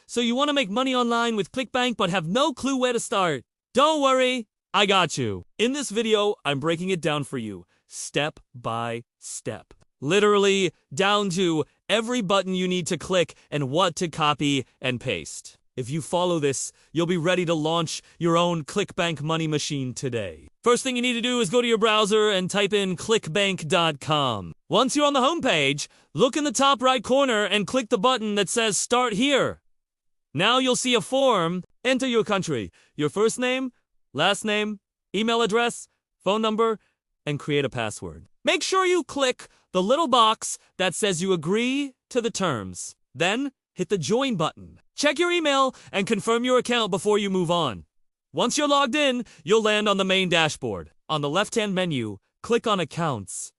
So you want to make money online with ClickBank but have no clue where to start? Don't worry, I got you. In this video, I'm breaking it down for you, step by step. Literally, down to every button you need to click and what to copy and paste. If you follow this, you'll be ready to launch your own ClickBank money machine today. First thing you need to do is go to your browser and type in clickbank.com. Once you're on the homepage, look in the top right corner and click the button that says Start Here. Now you'll see a form. Enter your country, your first name, last name, email address, phone number, and create a password. Make sure you click the little box that says you agree to the terms. Then, hit the Join button. Check your email and confirm your account before you move on. Once you're logged in, you'll land on the main dashboard. On the left-hand menu, click on Accounts.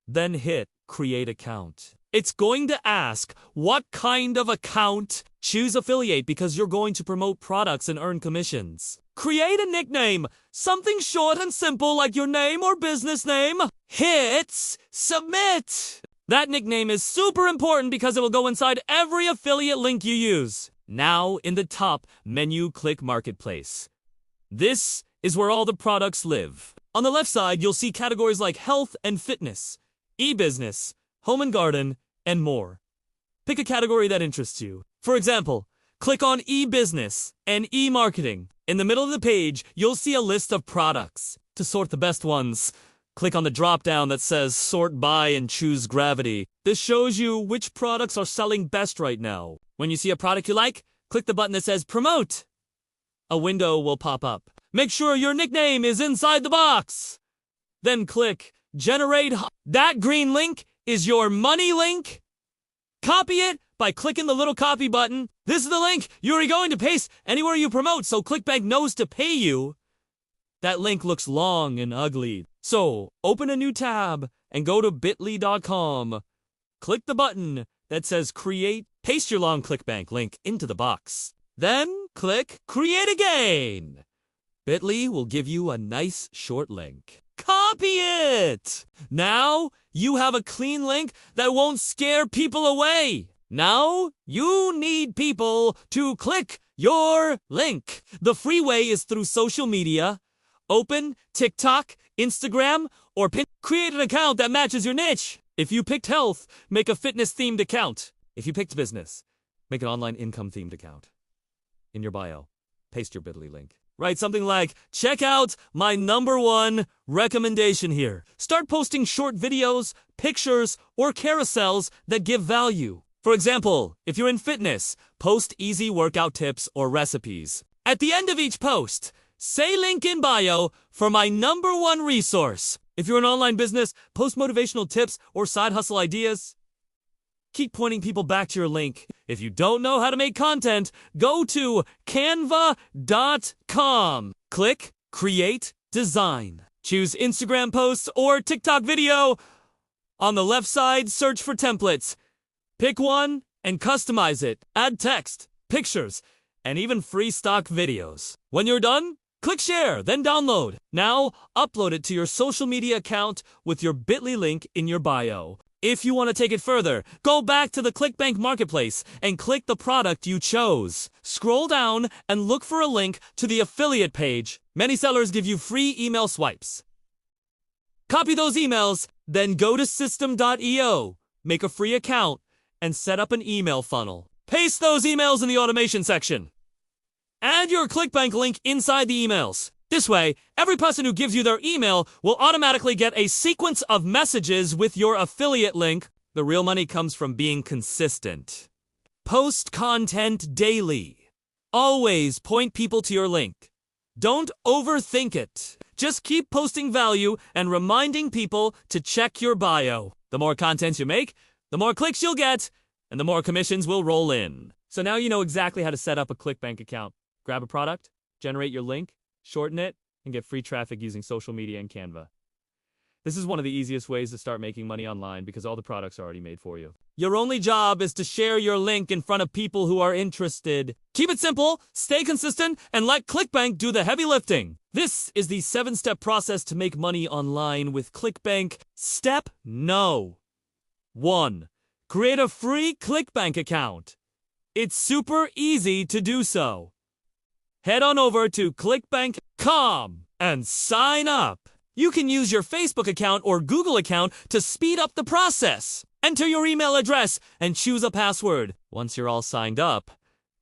Then hit Create Account. It's going to ask what kind of account. Choose Affiliate because you're going to promote products and earn commissions. Create a nickname, something short and simple like your name or business name. Hit Submit. That nickname is super important because it will go inside every affiliate link you use. Now, in the top menu, click Marketplace. This is where all the products live. On the left side, you'll see categories like health and fitness, e-business, home and garden, and more. Pick a category that interests you. For example, click on e-business and e-marketing. In the middle of the page, you'll see a list of products. To sort the best ones, click on the drop-down that says Sort By and choose Gravity. This shows you which products are selling best right now. When you see a product you like, click the button that says Promote. A window will pop up. Make sure your nickname is inside the box. Then click Generate. That green link is your money link. Copy it by clicking the little copy button. This is the link you're going to paste anywhere you promote so ClickBank knows to pay you. That link looks long and ugly. So, open a new tab and go to bit.ly.com. Click the button that says Create. Paste your long ClickBank link into the box. Then, click Create Again. Bit.ly will give you a nice short link. Copy it! Now, you have a clean link that won't scare people away. Now, you need people to click your link. The free way is through social media. Open TikTok, Instagram, or Pinterest. Create an account that matches your niche. If you picked health, make a fitness-themed account. If you picked business, make an online income-themed account. In your bio, paste your Bit.ly link. Write something like, check out my #1 recommendation here. Start posting short videos, pictures, or carousels that give value. For example, if you're in fitness, post easy workout tips or recipes. At the end of each post, say link in bio for my #1 resource. If you're an online business, post motivational tips or side hustle ideas. Keep pointing people back to your link. If you don't know how to make content, go to canva.com. Click Create Design. Choose Instagram posts or TikTok video. On the left side, search for templates. Pick one and customize it. Add text, pictures, and even free stock videos. When you're done, click Share, then download. Now, upload it to your social media account with your Bit.ly link in your bio. If you want to take it further, go back to the ClickBank Marketplace and click the product you chose. Scroll down and look for a link to the affiliate page. Many sellers give you free email swipes. Copy those emails, then go to system.io, make a free account, and set up an email funnel. Paste those emails in the automation section. Add your ClickBank link inside the emails. This way, every person who gives you their email will automatically get a sequence of messages with your affiliate link. The real money comes from being consistent. Post content daily. Always point people to your link. Don't overthink it. Just keep posting value and reminding people to check your bio. The more content you make, the more clicks you'll get, and the more commissions will roll in. So now you know exactly how to set up a ClickBank account. Grab a product, generate your link, shorten it, and get free traffic using social media and Canva. This is one of the easiest ways to start making money online because all the products are already made for you. Your only job is to share your link in front of people who are interested. Keep it simple, stay consistent, and let ClickBank do the heavy lifting. This is the 7-step process to make money online with ClickBank. Step No. 1. Create a free ClickBank account. It's super easy to do so. Head on over to clickbank.com and sign up. You can use your Facebook account or Google account to speed up the process. Enter your email address and choose a password. Once you're all signed up,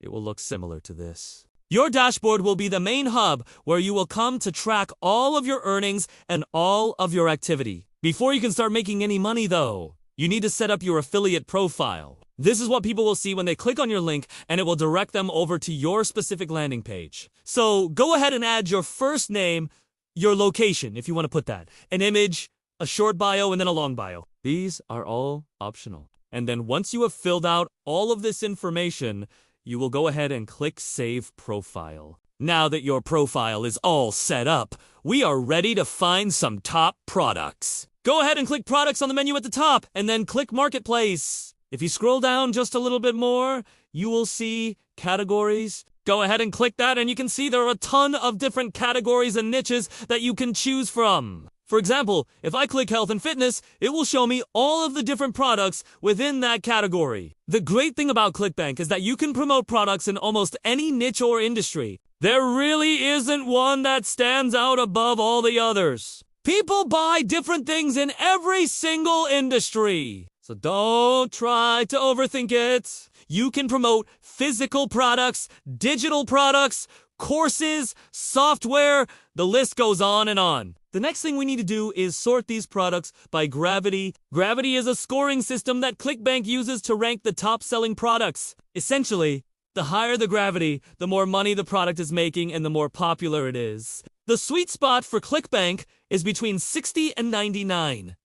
it will look similar to this. Your dashboard will be the main hub where you will come to track all of your earnings and all of your activity. Before you can start making any money though, you need to set up your affiliate profile. This is what people will see when they click on your link, and it will direct them over to your specific landing page. So go ahead and add your first name, your location, if you want to put that, an image, a short bio, and then a long bio. These are all optional. And then once you have filled out all of this information, you will go ahead and click Save Profile. Now that your profile is all set up, we are ready to find some top products. Go ahead and click Products on the menu at the top, and then click Marketplace. If you scroll down just a little bit more, you will see Categories. Go ahead and click that, and you can see there are a ton of different categories and niches that you can choose from. For example, if I click Health and Fitness, it will show me all of the different products within that category. The great thing about ClickBank is that you can promote products in almost any niche or industry. There really isn't one that stands out above all the others. People buy different things in every single industry. So don't try to overthink it. You can promote physical products, digital products, courses, software, the list goes on and on. The next thing we need to do is sort these products by gravity. Gravity is a scoring system that ClickBank uses to rank the top-selling products. Essentially, the higher the gravity, the more money the product is making and the more popular it is. The sweet spot for ClickBank is between 60 and 99.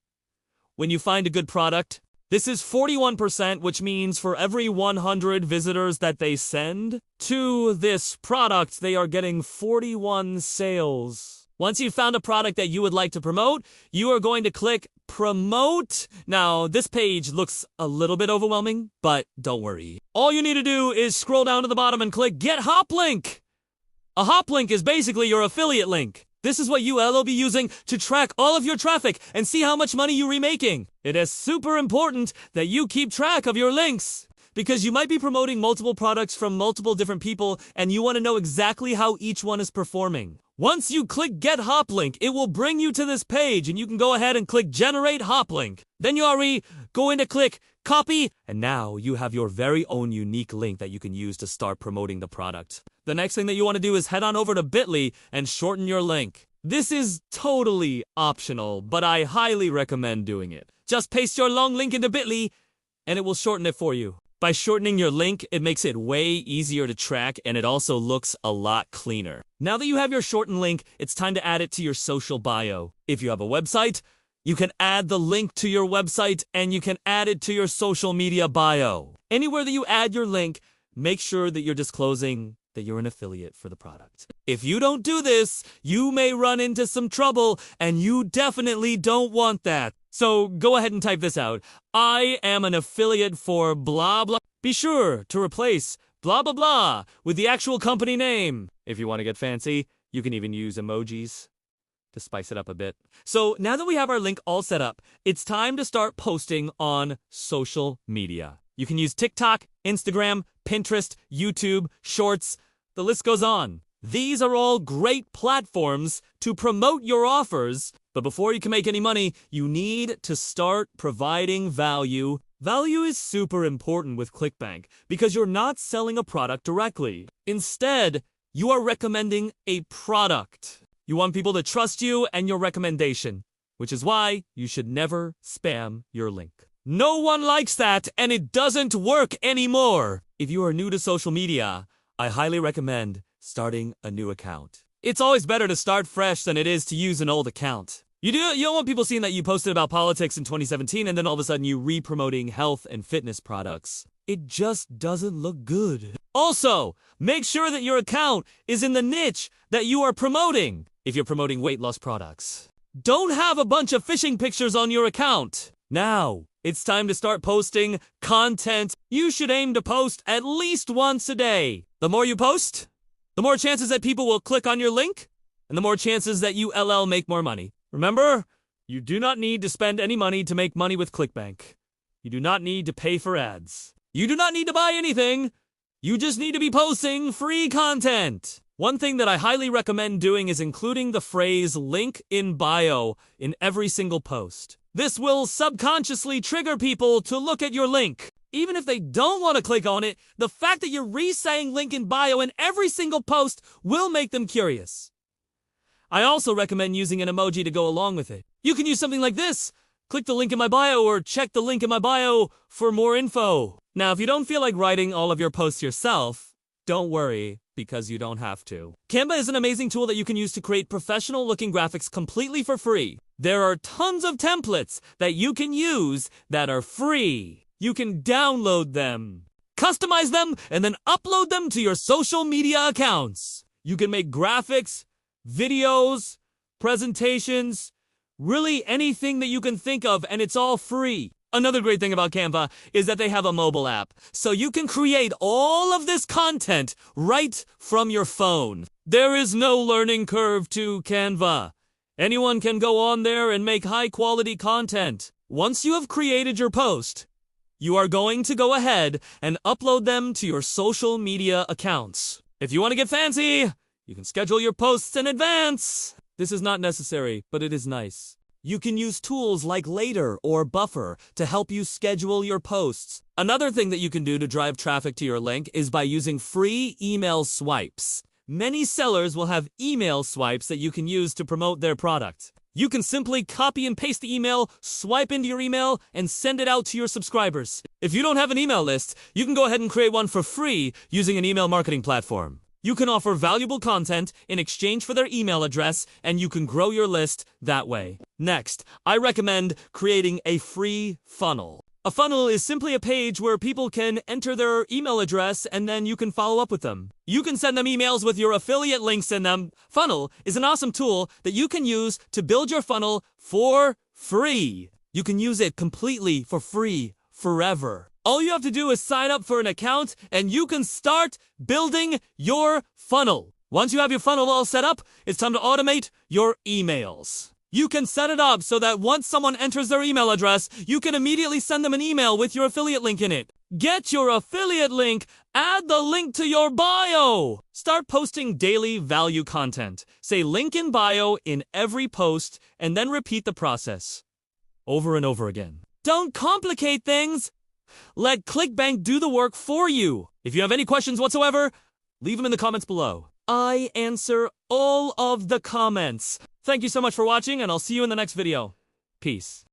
When you find a good product, this is 41%, which means for every 100 visitors that they send to this product, they are getting 41 sales. Once you've found a product that you would like to promote, you are going to click Promote. Now, this page looks a little bit overwhelming, but don't worry. All you need to do is scroll down to the bottom and click Get Hop Link. A hop link is basically your affiliate link. This is what you will be using to track all of your traffic and see how much money you're remaking. It is super important that you keep track of your links because you might be promoting multiple products from multiple different people and you want to know exactly how each one is performing. Once you click Get Hop Link, it will bring you to this page and you can go ahead and click Generate Hop Link. Then you already go in to click Copy, and now you have your very own unique link that you can use to start promoting the product. The next thing that you want to do is head on over to Bitly and shorten your link. This is totally optional, but I highly recommend doing it. Just paste your long link into Bitly, and it will shorten it for you. By shortening your link, it makes it way easier to track, and it also looks a lot cleaner. Now that you have your shortened link, it's time to add it to your social bio. If you have a website, you can add the link to your website, and you can add it to your social media bio. Anywhere that you add your link, make sure that you're disclosing that you're an affiliate for the product. If you don't do this, you may run into some trouble, and you definitely don't want that. So go ahead and type this out. I am an affiliate for blah blah. Be sure to replace blah blah blah with the actual company name. If you want to get fancy, you can even use emojis to spice it up a bit. So now that we have our link all set up, it's time to start posting on social media. You can use TikTok, Instagram, Pinterest, YouTube, Shorts, the list goes on. These are all great platforms to promote your offers, but before you can make any money, you need to start providing value. Value is super important with ClickBank because you're not selling a product directly. Instead, you are recommending a product. You want people to trust you and your recommendation, which is why you should never spam your link. No one likes that, and it doesn't work anymore. If you are new to social media, I highly recommend starting a new account. It's always better to start fresh than it is to use an old account. You don't want people seeing that you posted about politics in 2017 and then all of a sudden you re-promoting health and fitness products. It just doesn't look good. Also, make sure that your account is in the niche that you are promoting. If you're promoting weight loss products, don't have a bunch of fishing pictures on your account. Now, it's time to start posting content. You should aim to post at least once a day. The more you post, the more chances that people will click on your link, and the more chances that you make more money. Remember, you do not need to spend any money to make money with ClickBank. You do not need to pay for ads. You do not need to buy anything. You just need to be posting free content. One thing that I highly recommend doing is including the phrase link in bio in every single post. This will subconsciously trigger people to look at your link. Even if they don't want to click on it, the fact that you're re-saying link in bio in every single post will make them curious. I also recommend using an emoji to go along with it. You can use something like this. Click the link in my bio or check the link in my bio for more info. Now, if you don't feel like writing all of your posts yourself, don't worry, because you don't have to. Canva is an amazing tool that you can use to create professional-looking graphics completely for free. There are tons of templates that you can use that are free. You can download them, customize them, and then upload them to your social media accounts. You can make graphics, videos, presentations, really anything that you can think of, and it's all free. Another great thing about Canva is that they have a mobile app, so you can create all of this content right from your phone. There is no learning curve to Canva. Anyone can go on there and make high-quality content. Once you have created your post, you are going to go ahead and upload them to your social media accounts. If you want to get fancy, you can schedule your posts in advance. This is not necessary, but it is nice. You can use tools like Later or Buffer to help you schedule your posts. Another thing that you can do to drive traffic to your link is by using free email swipes. Many sellers will have email swipes that you can use to promote their product. You can simply copy and paste the email, swipe into your email, and send it out to your subscribers. If you don't have an email list, you can go ahead and create one for free using an email marketing platform. You can offer valuable content in exchange for their email address, and you can grow your list that way. Next, I recommend creating a free funnel. A funnel is simply a page where people can enter their email address and then you can follow up with them. You can send them emails with your affiliate links in them. Funnel is an awesome tool that you can use to build your funnel for free. You can use it completely for free forever. All you have to do is sign up for an account and you can start building your funnel. Once you have your funnel all set up, it's time to automate your emails. You can set it up so that once someone enters their email address, you can immediately send them an email with your affiliate link in it. Get your affiliate link, add the link to your bio. Start posting daily value content. Say link in bio in every post and then repeat the process over and over again. Don't complicate things. Let ClickBank do the work for you. If you have any questions whatsoever, leave them in the comments below. I answer all of the comments. Thank you so much for watching, and I'll see you in the next video. Peace.